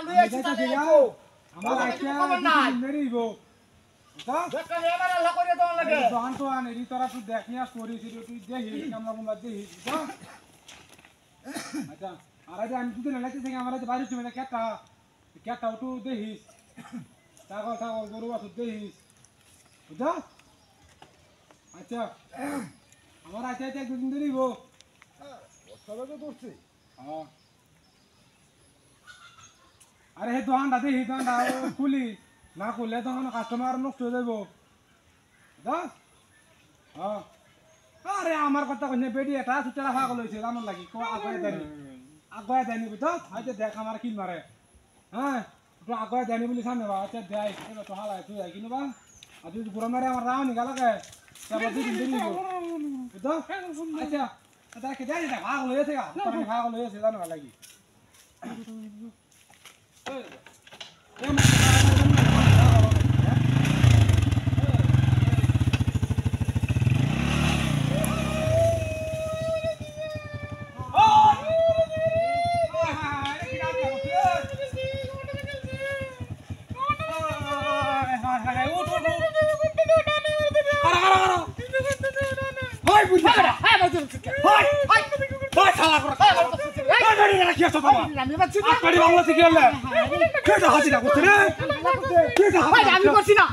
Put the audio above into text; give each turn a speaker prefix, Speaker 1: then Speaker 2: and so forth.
Speaker 1: Luis আইছি তাকে
Speaker 2: আমার আইটা মেরিব তো
Speaker 1: দেখা নে আমার আল্লাহ করে দাও লাগে
Speaker 2: দোকান তো আনে রি তোরা তুই দেখিয়া করিস তুই দেখি কামলা মুলা দেখি তো আচ্ছা আর আজ আমি দুদিন লাগতে থেকে আমার বাড়ি তুমি কেটা উঠু দেখিস ছাগল গরু বাছুর দেখিস বুঝা আচ্ছা আমার আচ্ছা আচ্ছা দুদিন দেরিব
Speaker 3: সবাই তো করছে
Speaker 2: হ্যাঁ আরে হে দোকানটা দেখি দোকানটা খুলি না খুললে তখন কাস্টমার নষ্ট হয়ে যাবো বুঝা হ্যাঁ আরে আমার কথা কইনে বেডি এটা সুতরা পাগল হইছে জানো লাগি কো আগুয়া দেনি বুঝছ আইতে দেখ আমার কিল মারে হ্যাঁ তো আগুয়া দেনি বলি সামনে বা আচ্ছা দেই এবার তো হালাই তুই আই কিনবা আর তুই পুরো মারে আমার রাও নিগালা কে তারপর দুদিন দেরি হইব বুঝছ আচ্ছা এটা কে দেই না পাগল হইছে গা তোর পাগল হইছে জানো লাগি
Speaker 1: আমি করছি না